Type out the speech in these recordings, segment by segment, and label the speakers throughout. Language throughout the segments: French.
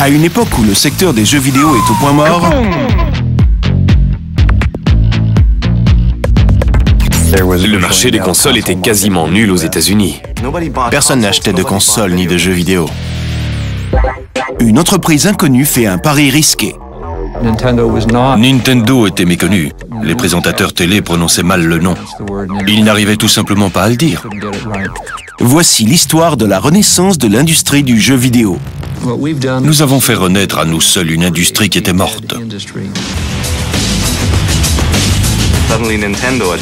Speaker 1: À une époque où le secteur des jeux vidéo est au point mort,
Speaker 2: Le marché des consoles était quasiment nul aux États-Unis.
Speaker 3: Personne n'achetait de consoles ni de jeux vidéo.
Speaker 1: une entreprise inconnue fait un pari risqué.
Speaker 4: Nintendo était méconnu. Les présentateurs télé prononçaient mal le nom. Ils n'arrivaient tout simplement pas à le dire.
Speaker 1: Voici l'histoire de la renaissance de l'industrie du jeu vidéo.
Speaker 4: Nous avons fait renaître à nous seuls une industrie qui était morte.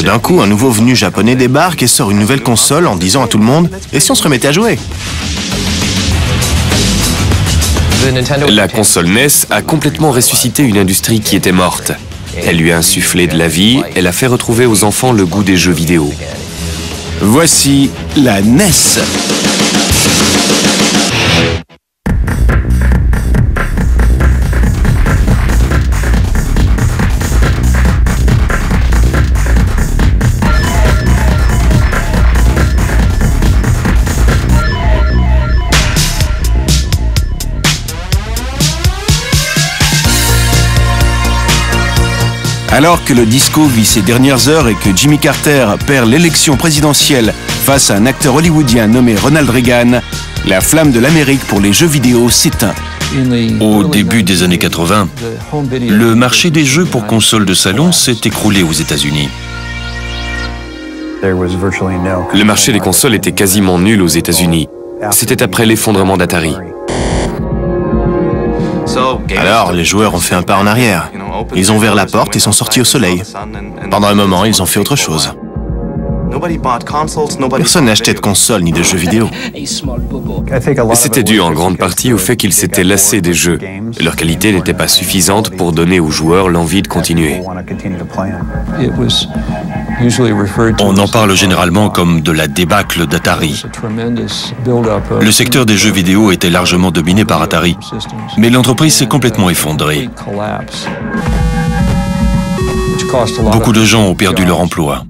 Speaker 3: D'un coup, un nouveau venu japonais débarque et sort une nouvelle console en disant à tout le monde « Et si on se remettait à jouer ?»
Speaker 2: La console NES a complètement ressuscité une industrie qui était morte. Elle lui a insufflé de la vie, elle a fait retrouver aux enfants le goût des jeux vidéo.
Speaker 1: Voici la NES. Alors que le disco vit ses dernières heures et que Jimmy Carter perd l'élection présidentielle face à un acteur hollywoodien nommé Ronald Reagan, la flamme de l'Amérique pour les jeux vidéo s'éteint.
Speaker 4: Au début des années 80, le marché des jeux pour consoles de salon s'est écroulé aux États-Unis.
Speaker 2: Le marché des consoles était quasiment nul aux États-Unis. C'était après l'effondrement d'Atari.
Speaker 3: Alors, les joueurs ont fait un pas en arrière. Ils ont ouvert la porte et sont sortis au soleil. Pendant un moment, ils ont fait autre chose. Personne n'achetait de console ni de jeux vidéo.
Speaker 2: C'était dû en grande partie au fait qu'ils s'étaient lassés des jeux. Leur qualité n'était pas suffisante pour donner aux joueurs l'envie de continuer.
Speaker 4: On en parle généralement comme de la débâcle d'Atari. Le secteur des jeux vidéo était largement dominé par Atari, mais l'entreprise s'est complètement effondrée. Beaucoup de gens ont perdu leur emploi.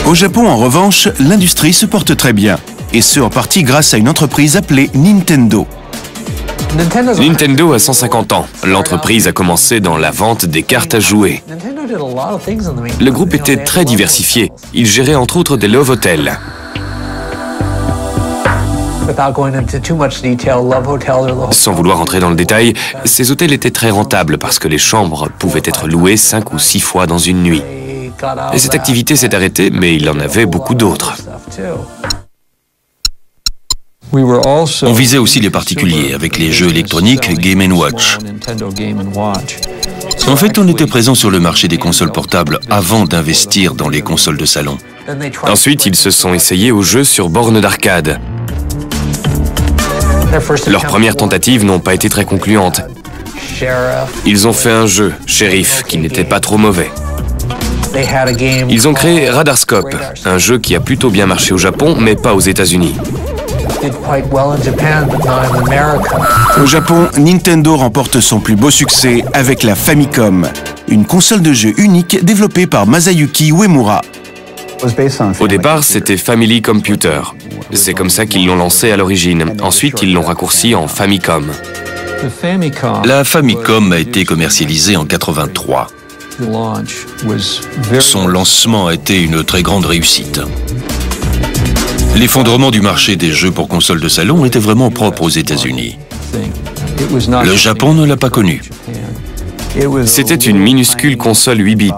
Speaker 1: Au Japon, en revanche, l'industrie se porte très bien, et ce en partie grâce à une entreprise appelée Nintendo.
Speaker 2: Nintendo a 150 ans. L'entreprise a commencé dans la vente des cartes à jouer. Le groupe était très diversifié. Il gérait entre autres des love hotels. Sans vouloir entrer dans le détail, ces hôtels étaient très rentables parce que les chambres pouvaient être louées 5 ou 6 fois dans une nuit. Et cette activité s'est arrêtée, mais il en avait beaucoup d'autres.
Speaker 4: On visait aussi les particuliers avec les jeux électroniques Game & Watch. En fait, on était présent sur le marché des consoles portables avant d'investir dans les consoles de salon.
Speaker 2: Ensuite, ils se sont essayés aux jeux sur bornes d'arcade. Leurs premières tentatives n'ont pas été très concluantes. Ils ont fait un jeu, Sheriff, qui n'était pas trop mauvais. Ils ont créé Radarscope, un jeu qui a plutôt bien marché au Japon, mais pas aux États-Unis.
Speaker 1: Au Japon, Nintendo remporte son plus beau succès avec la Famicom, une console de jeu unique développée par Masayuki Uemura.
Speaker 2: Au départ, c'était Family Computer. C'est comme ça qu'ils l'ont lancé à l'origine. Ensuite, ils l'ont raccourci en Famicom.
Speaker 4: La Famicom a été commercialisée en 83. Son lancement a été une très grande réussite. L'effondrement du marché des jeux pour consoles de salon était vraiment propre aux États-Unis. Le Japon ne l'a pas connu.
Speaker 2: C'était une minuscule console 8 bits,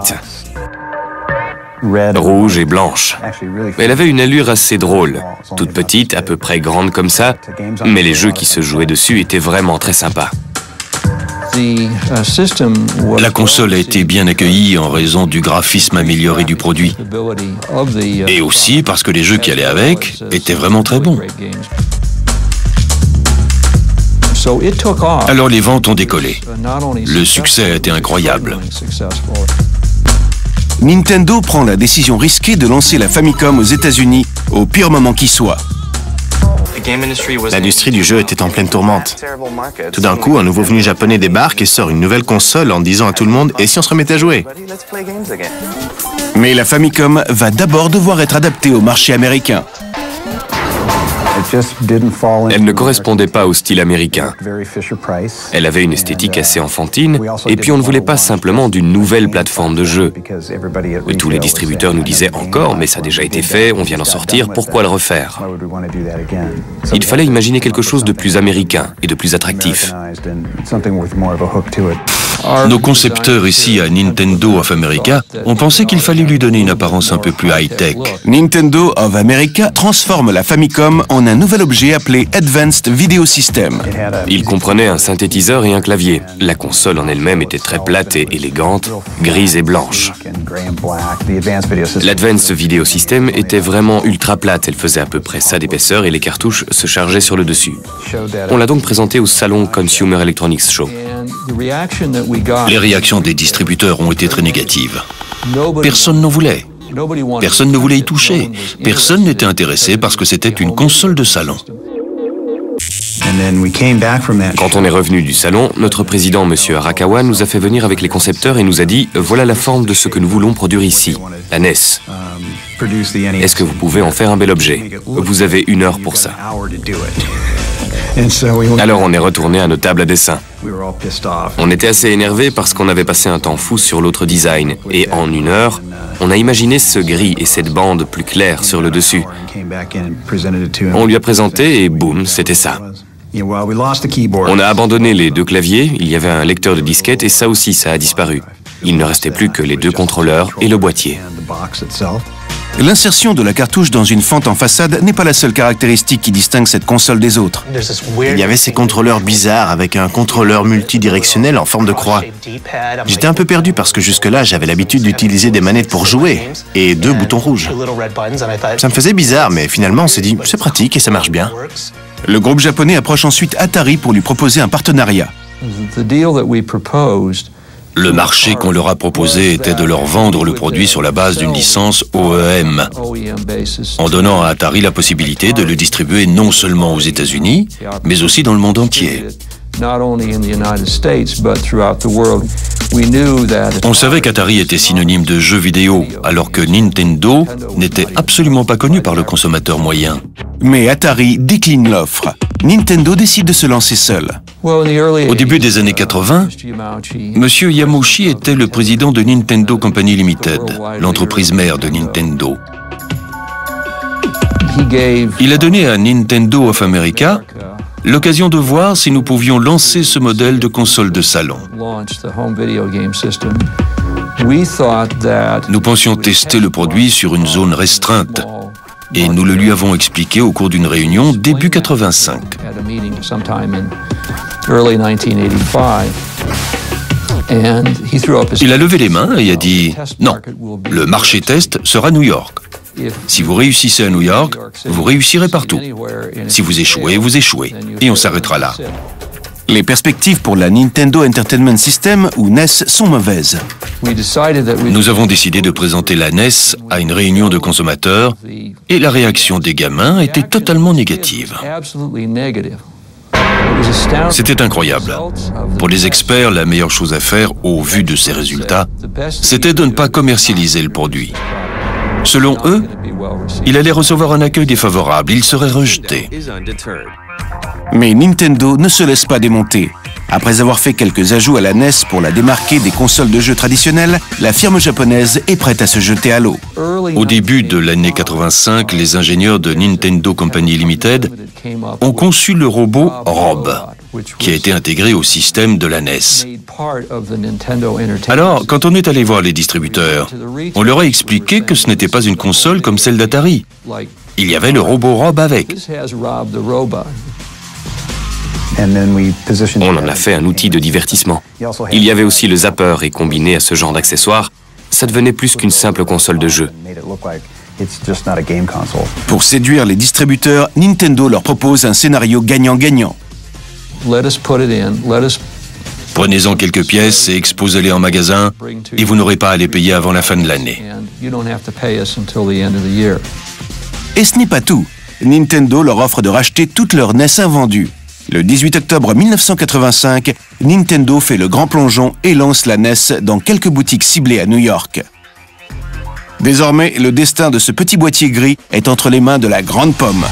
Speaker 2: rouge et blanche. Elle avait une allure assez drôle, toute petite, à peu près grande comme ça, mais les jeux qui se jouaient dessus étaient vraiment très sympas.
Speaker 4: La console a été bien accueillie en raison du graphisme amélioré du produit. Et aussi parce que les jeux qui allaient avec étaient vraiment très bons. Alors les ventes ont décollé. Le succès a été incroyable.
Speaker 1: Nintendo prend la décision risquée de lancer la Famicom aux États-Unis au pire moment qui soit.
Speaker 3: L'industrie du jeu était en pleine tourmente. Tout d'un coup, un nouveau venu japonais débarque et sort une nouvelle console en disant à tout le monde « Et si on se remettait à jouer ?»
Speaker 1: Mais la Famicom va d'abord devoir être adaptée au marché américain.
Speaker 2: Elle ne correspondait pas au style américain. Elle avait une esthétique assez enfantine, et puis on ne voulait pas simplement d'une nouvelle plateforme de jeu. Tous les distributeurs nous disaient encore, mais ça a déjà été fait, on vient d'en sortir, pourquoi le refaire? Il fallait imaginer quelque chose de plus américain et de plus attractif.
Speaker 4: Nos concepteurs ici à Nintendo of America ont pensé qu'il fallait lui donner une apparence un peu plus high-tech.
Speaker 1: Nintendo of America transforme la Famicom en un nouvel objet appelé Advanced Video System.
Speaker 2: Il comprenait un synthétiseur et un clavier. La console en elle-même était très plate et élégante, grise et blanche. L'Advanced Video System était vraiment ultra plate. Elle faisait à peu près ça d'épaisseur et les cartouches se chargeaient sur le dessus. On l'a donc présenté au salon Consumer Electronics Show.
Speaker 4: Les réactions des distributeurs ont été très négatives. Personne n'en voulait. Personne ne voulait y toucher. Personne n'était intéressé parce que c'était une console de salon.
Speaker 2: Quand on est revenu du salon, notre président, M. Arakawa, nous a fait venir avec les concepteurs et nous a dit « Voilà la forme de ce que nous voulons produire ici, la NES. Est-ce que vous pouvez en faire un bel objet? Vous avez 1 heure pour ça. » Alors on est retourné à nos tables à dessin. On était assez énervés parce qu'on avait passé un temps fou sur l'autre design. Et en 1 heure, on a imaginé ce gris et cette bande plus claire sur le dessus. On lui a présenté et boum, c'était ça. On a abandonné les 2 claviers, il y avait un lecteur de disquette et ça aussi, ça a disparu. Il ne restait plus que les 2 contrôleurs et le boîtier.
Speaker 1: L'insertion de la cartouche dans une fente en façade n'est pas la seule caractéristique qui distingue cette console des autres.
Speaker 3: Il y avait ces contrôleurs bizarres avec un contrôleur multidirectionnel en forme de croix. J'étais un peu perdu parce que jusque-là, j'avais l'habitude d'utiliser des manettes pour jouer et 2 boutons rouges. Ça me faisait bizarre, mais finalement, on s'est dit, c'est pratique et ça marche bien.
Speaker 1: Le groupe japonais approche ensuite Atari pour lui proposer un partenariat.
Speaker 4: Le marché qu'on leur a proposé était de leur vendre le produit sur la base d'une licence OEM, en donnant à Atari la possibilité de le distribuer non seulement aux États-Unis, mais aussi dans le monde entier. On savait qu'Atari était synonyme de jeux vidéo, alors que Nintendo n'était absolument pas connu par le consommateur moyen.
Speaker 1: Mais Atari décline l'offre. Nintendo décide de se lancer seul.
Speaker 4: Au début des années 80, M. Yamauchi était le président de Nintendo Company Limited, l'entreprise mère de Nintendo. Il a donné à Nintendo of America l'occasion de voir si nous pouvions lancer ce modèle de console de salon. Nous pensions tester le produit sur une zone restreinte et nous le lui avons expliqué au cours d'une réunion début 85. Il a levé les mains et a dit « Non, le marché test sera New York. Si vous réussissez à New York, vous réussirez partout. Si vous échouez, vous échouez. Et on s'arrêtera là. »
Speaker 1: Les perspectives pour la Nintendo Entertainment System, ou NES, sont mauvaises.
Speaker 4: Nous avons décidé de présenter la NES à une réunion de consommateurs et la réaction des gamins était totalement négative. C'était incroyable. Pour les experts, la meilleure chose à faire, au vu de ces résultats, c'était de ne pas commercialiser le produit. Selon eux, il allait recevoir un accueil défavorable, il serait rejeté.
Speaker 1: Mais Nintendo ne se laisse pas démonter. Après avoir fait quelques ajouts à la NES pour la démarquer des consoles de jeux traditionnelles, la firme japonaise est prête à se jeter à l'eau.
Speaker 4: Au début de l'année 85, les ingénieurs de Nintendo Company Limited ont conçu le robot Rob, qui a été intégré au système de la NES. Alors, quand on est allé voir les distributeurs, on leur a expliqué que ce n'était pas une console comme celle d'Atari. Il y avait le robot Rob avec.
Speaker 2: On en a fait un outil de divertissement. Il y avait aussi le zapper et combiné à ce genre d'accessoires, ça devenait plus qu'une simple console de jeu.
Speaker 1: Pour séduire les distributeurs, Nintendo leur propose un scénario gagnant-gagnant.
Speaker 4: Prenez-en quelques pièces et exposez-les en magasin et vous n'aurez pas à les payer avant la fin de l'année.
Speaker 1: Et ce n'est pas tout. Nintendo leur offre de racheter toutes leurs NES invendues. Le 18 octobre 1985, Nintendo fait le grand plongeon et lance la NES dans quelques boutiques ciblées à New York. Désormais, le destin de ce petit boîtier gris est entre les mains de la grande pomme.